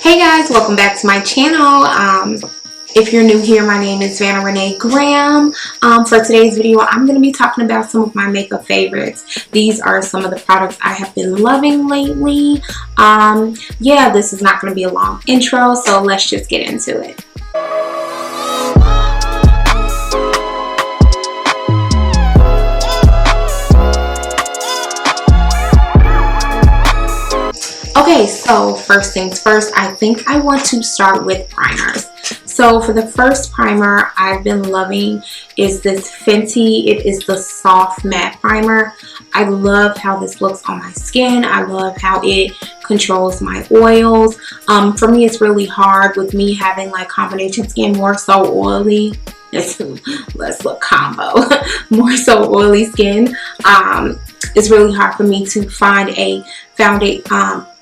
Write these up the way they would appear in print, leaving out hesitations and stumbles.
Hey guys, welcome back to my channel. If you're new here, my name is Vanna Renee Graham. For today's video, I'm going to be talking about some of my makeup favorites. These are some of the products I have been loving lately. Yeah, this is not going to be a long intro, so let's just get into it. Okay, so first things first, I think I want to start with primers. So for the first primer I've been loving is this Fenty. It is the Soft Matte Primer. I love how this looks on my skin. I love how it controls my oils. For me, it's really hard with me having like combination skin, more so oily. Let's look combo. More so oily skin. It's really hard for me to find a foundation.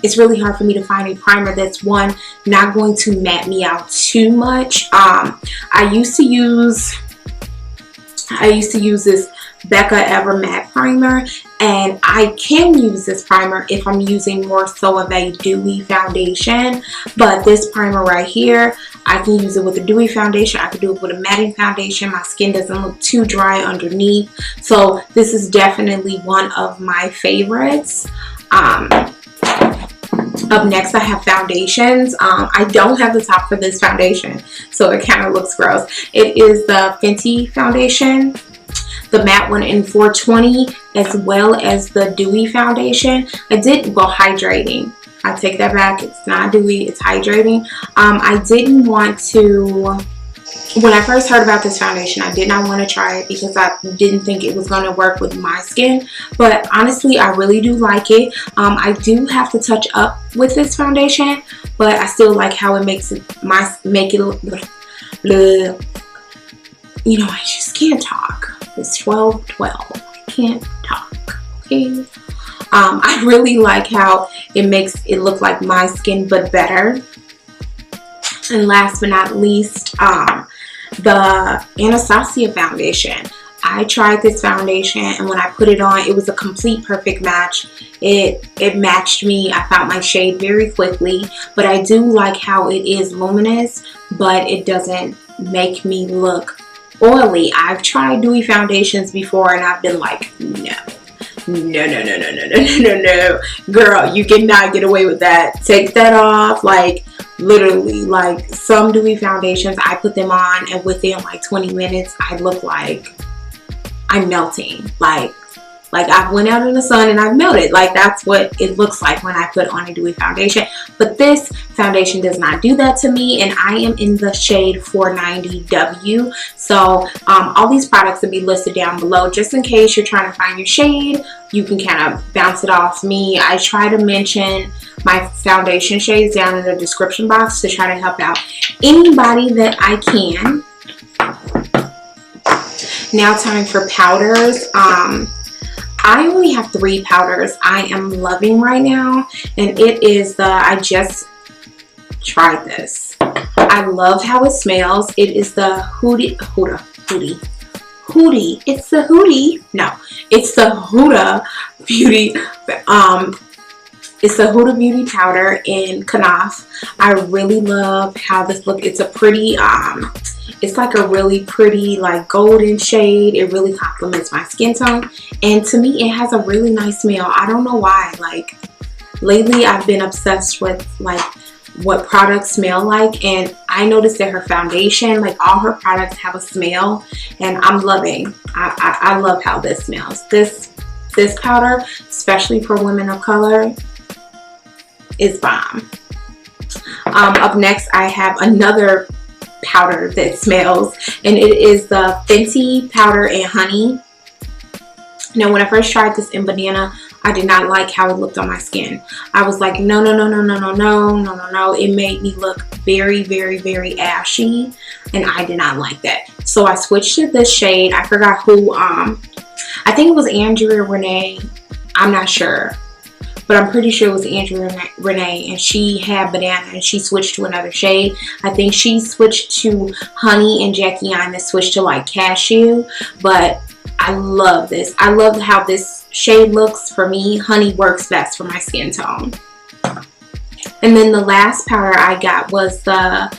It's really hard for me to find a primer that's not going to matte me out too much. I used to use this BECCA Ever Matte Primer, and I can use this primer if I'm using more so of a dewy foundation. But this primer right here, I can use it with a dewy foundation. I can do it with a matting foundation. My skin doesn't look too dry underneath. So this is definitely one of my favorites. Up next, I have foundations. I don't have the top for this foundation, so it kind of looks gross. It is the Fenty foundation, the matte one in 420, as well as the dewy foundation. Hydrating. I take that back. It's not dewy, it's hydrating. I didn't want to, when I first heard about this foundation, I did not want to try it because I didn't think it was going to work with my skin. But honestly, I really do like it. I do have to touch up with this foundation, but I still like how it makes it, you know, I just can't talk. It's 12:12. I can't talk. Okay. I really like how it makes it look like my skin, but better. And last but not least, the Anastasia foundation. I tried this foundation, and when I put it on, it was a complete perfect match. It matched me. I found my shade very quickly, but I do like how it is luminous, but it doesn't make me look oily. I've tried dewy foundations before, and I've been like, no, girl, you cannot get away with that. Take that off. Like, literally, like some dewy foundations, I put them on, and within like 20 minutes, I look like I'm melting. Like I went out in the sun and I've melted. Like, that's what it looks like when I put on a dewy foundation. But this foundation does not do that to me, and I am in the shade 490W. So all these products will be listed down below just in case you're trying to find your shade. You can kind of bounce it off me. I try to mention my foundation shades down in the description box to try to help out anybody that I can. Now time for powders. I only have 3 powders I am loving right now, and it is I just tried this. I love how it smells. It is the It's the Huda Beauty. It's the Huda Beauty powder in Knaf. I really love how this looks. It's a pretty, it's like a really pretty like golden shade. It really complements my skin tone, and to me, it has a really nice smell. I don't know why. Like, lately, I've been obsessed with like what products smell like, and I noticed that her foundation, like all her products, have a smell, and I'm loving. I love how this smells. This powder, especially for women of color, is bomb. Up next, I have another powder that smells, and it is the Fenty powder and honey. Now, when I first tried this in banana, I did not like how it looked on my skin. I was like, no. It made me look very, very, very ashy, and I did not like that. So I switched to this shade. I forgot who. I think it was Andrea Renee. I'm not sure, but I'm pretty sure it was Andrea Renee, and she had banana, and she switched to another shade. I think she switched to honey, and Jackie Aina switched to like cashew. But I love this. I love how this shade looks. For me, honey works best for my skin tone. And then the last powder I got was the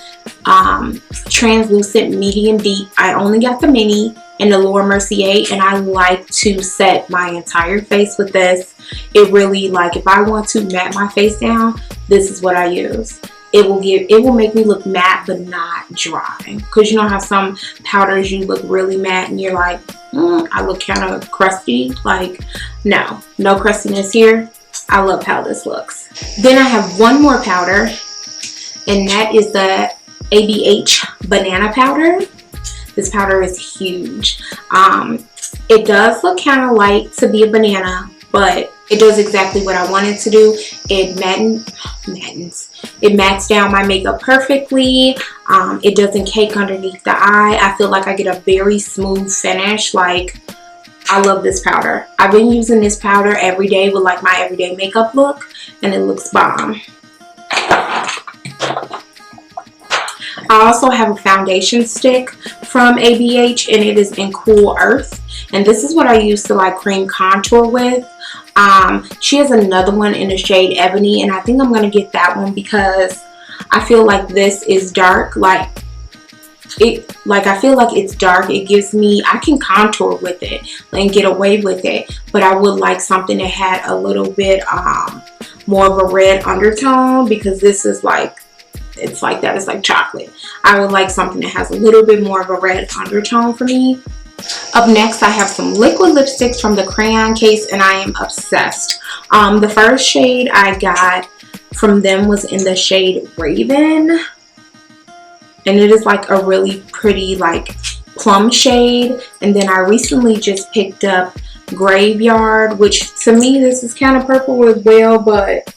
translucent medium deep. I only got the mini in the Laura Mercier, and I like to set my entire face with this. It really, like, if I want to matte my face down, this is what I use. It will make me look matte but not dry, because you know how some powders you look really matte and you're like, I look kind of crusty. Like, no crustiness here. I love how this looks. Then I have one more powder, and that is the ABH banana powder. This powder is huge. It does look kind of light to be a banana, but it does exactly what I want it to do. It mattes down my makeup perfectly. It doesn't cake underneath the eye. I feel like I get a very smooth finish. Like, I love this powder. I've been using this powder every day with like my everyday makeup look, and it looks bomb. I also have a foundation stick from ABH, and it is in Cool Earth, and this is what I use to like cream contour with. She has another one in the shade Ebony, and I think I'm gonna get that one because I feel like this is dark. I feel like it's dark. It gives me, I can contour with it and get away with it, but I would like something that had a little bit more of a red undertone, because this is like, it's like that. It's like chocolate. I would like something that has a little bit more of a red undertone for me. Up next, I have some liquid lipsticks from the Crayon case, and I am obsessed. The first shade I got from them was in the shade Raven, and it is like a really pretty like plum shade. And then I recently just picked up Graveyard, which to me this is kind of purple as well, but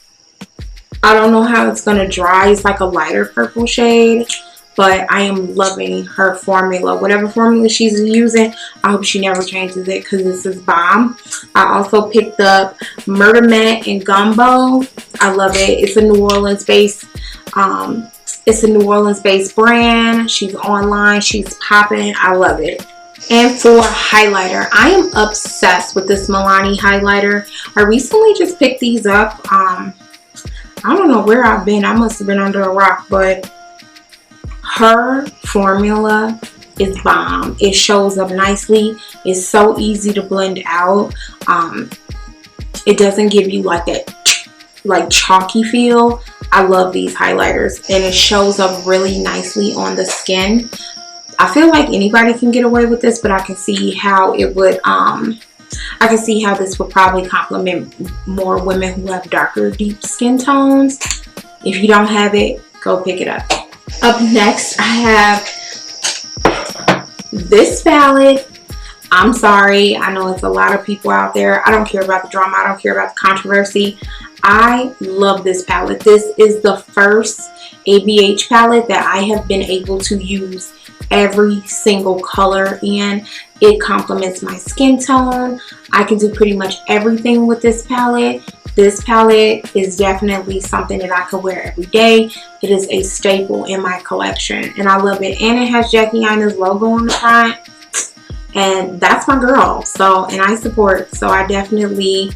I don't know how it's gonna dry. It's like a lighter purple shade, but I am loving her formula. Whatever formula she's using, I hope she never changes it, because this is bomb. I also picked up Murder Matte and Gumbo. I love it. It's a New Orleans based brand. She's online. She's popping. I love it. And for highlighter, I am obsessed with this Milani highlighter. I recently just picked these up. I don't know where I've been. I must have been under a rock, but her formula is bomb. It shows up nicely. It's so easy to blend out. It doesn't give you like that like chalky feel. I love these highlighters, and it shows up really nicely on the skin. I feel like anybody can get away with this, but I can see how it would I can see how this would probably complement more women who have darker, deep skin tones. If you don't have it, go pick it up. Up next, I have this palette. I'm sorry, I know it's a lot of people out there. I don't care about the drama. I don't care about the controversy. I love this palette. This is the first ABH palette that I have been able to use every single color in. It complements my skin tone. I can do pretty much everything with this palette. This palette is definitely something that I could wear every day. It is a staple in my collection, and I love it. And it has Jackie Aina's logo on the front, and that's my girl. So, and I support. So I definitely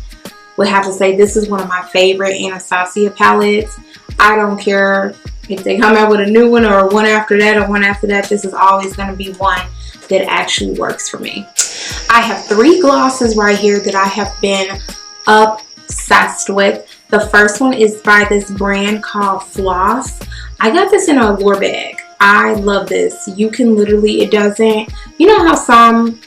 would have to say this is one of my favorite Anastasia palettes. I don't care if they come out with a new one or one after that or one after that. This is always going to be one that actually works for me. I have 3 glosses right here that I have been obsessed with. The first one is by this brand called Floss. I got this in a Allure bag. I love this. You can literally, it doesn't, you know how some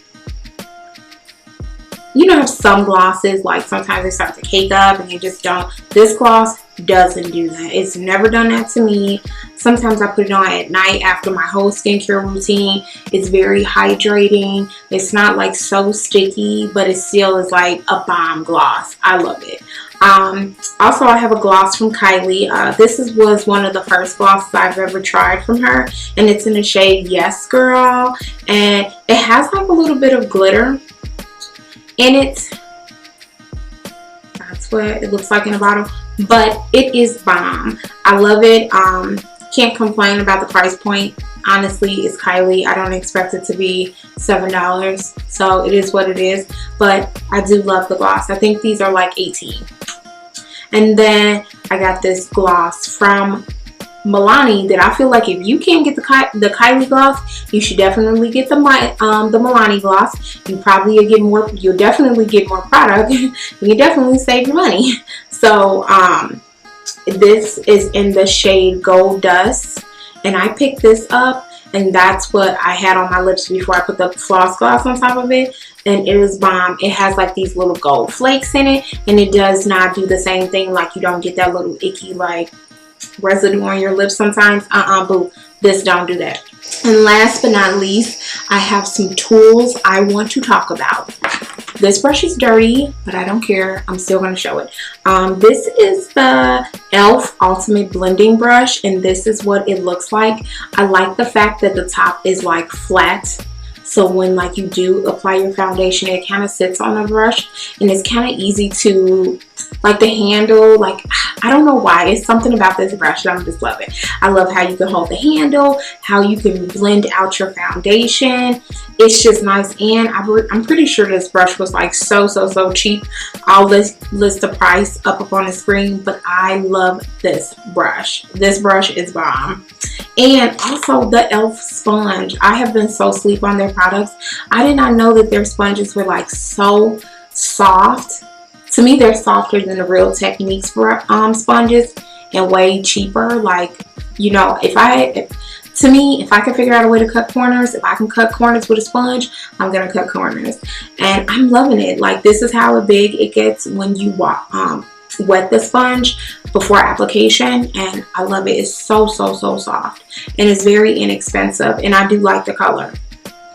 glosses, like sometimes they start to cake up and you just don't. This gloss doesn't do that. It's never done that to me. Sometimes I put it on at night after my whole skincare routine. It's very hydrating. It's not like so sticky, but it still is like a bomb gloss. I love it. Also, I have a gloss from Kylie. This was one of the first glosses I've ever tried from her, and it's in the shade Yes Girl, and it has like a little bit of glitter in it. That's what it looks like in the bottle, but it is bomb. I love it. Can't complain about the price point. Honestly, it's Kylie. I don't expect it to be $7, so it is what it is, but I do love the gloss. I think these are like $18. And then I got this gloss from MILANI that I feel like if you can't get the Kylie gloss, you should definitely get the MILANI gloss. You'll definitely get more product. You definitely save your money. So this is in the shade Gold Dust, and I picked this up, and that's what I had on my lips before I put the floss gloss on top of it, and it is bomb. It has like these little gold flakes in it, and it does not do the same thing. Like, you don't get that little icky like residue on your lips sometimes. Boo, this don't do that. And last but not least, I have some tools I want to talk about. This brush is dirty, but I don't care. I'm still going to show it. This is the e.l.f. Ultimate Blending Brush, and this is what it looks like. I like the fact that the top is like flat. So when like you do apply your foundation, it kind of sits on the brush, and it's kind of easy to, like, the handle, like, I don't know why, it's something about this brush that I'm just loving. I love how you can hold the handle, how you can blend out your foundation. It's just nice, and I'm pretty sure this brush was like so cheap. I'll list the price up on the screen, but I love this brush. This brush is bomb. And also the e.l.f. sponge. I have been so sleep on their products. I did not know that their sponges were like so soft. To me, they're softer than the Real Techniques sponges, and way cheaper. Like, you know, if I can figure out a way to cut corners, if I can cut corners with a sponge, I'm gonna cut corners. And I'm loving it. Like, this is how big it gets when you wet the sponge before application, and I love it. It's so soft, and it's very inexpensive, and I do like the color.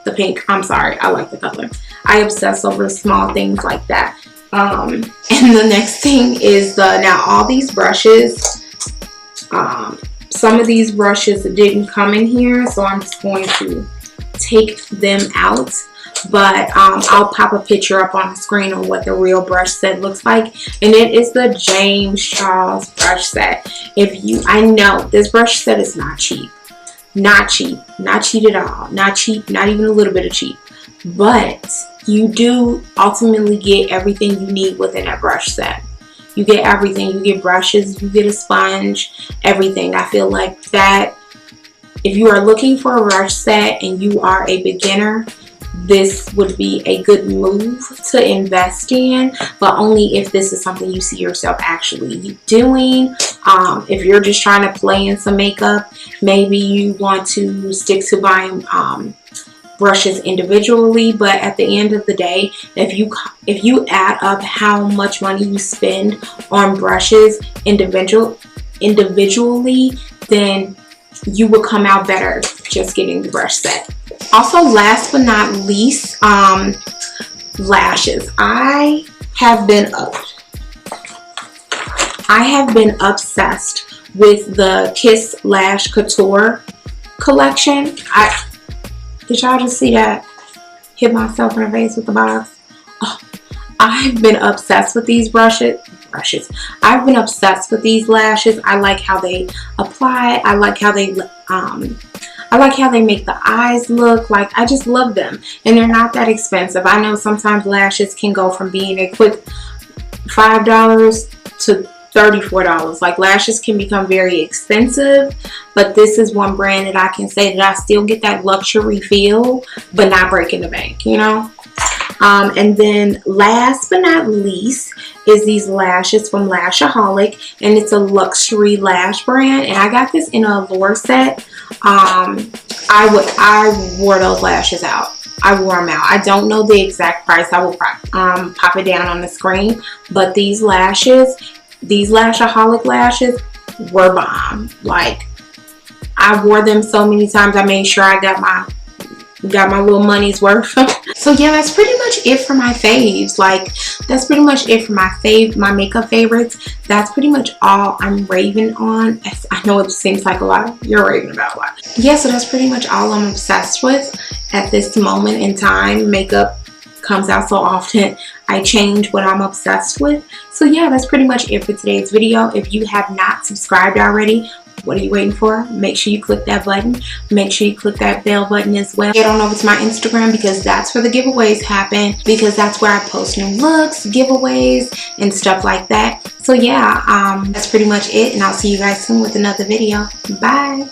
The pink, I'm sorry, I like the color. I obsess over small things like that. And the next thing is now all these brushes, some of these brushes didn't come in here, so I'm just going to take them out. But I'll pop a picture up on the screen on what the real brush set looks like, and it is the James Charles brush set. I know this brush set is not cheap, not cheap at all, not cheap, not even a little bit of cheap, but you do ultimately get everything you need within that brush set. You get everything. You get brushes, you get a sponge, everything. I feel like that if you are looking for a brush set and you are a beginner, this would be a good move to invest in, but only if this is something you see yourself actually doing. If you're just trying to play in some makeup, maybe you want to stick to buying brushes individually. But at the end of the day, if you add up how much money you spend on brushes individually, then you will come out better just getting the brush set. Also, last but not least, lashes. I have been obsessed with the Kiss Lash Couture collection. Did y'all just see that? Hit myself in the face with the box. Oh, I've been obsessed with these brushes. I've been obsessed with these lashes. I like how they apply. I like how they make the eyes look. Like, I just love them, and they're not that expensive. I know sometimes lashes can go from being a quick $5 to $34. Like, lashes can become very expensive, but this is one brand that I can say that I still get that luxury feel, but not breaking the bank, you know. And then last but not least is these lashes from Lashaholic, and it's a luxury lash brand, and I got this in a Allure set. I wore those lashes out. I wore them out. I don't know the exact price. I will pop it down on the screen, but these Lashaholic lashes were bomb. Like, I wore them so many times. I made sure I got my little money's worth. So yeah, that's pretty much it for my faves. Like, that's pretty much it for my makeup favorites. That's pretty much all I'm raving on. I know it seems like a lot. You're raving about a lot. Yeah, so that's pretty much all I'm obsessed with at this moment in time. Makeup comes out so often, I change what I'm obsessed with. So yeah, that's pretty much it for today's video. If you have not subscribed already, What are you waiting for? Make sure you click that button. Make sure you click that bell button as well. Head on over to my Instagram because that's where the giveaways happen, because that's where I post new looks, giveaways, and stuff like that. So yeah, that's pretty much it, and I'll see you guys soon with another video. Bye.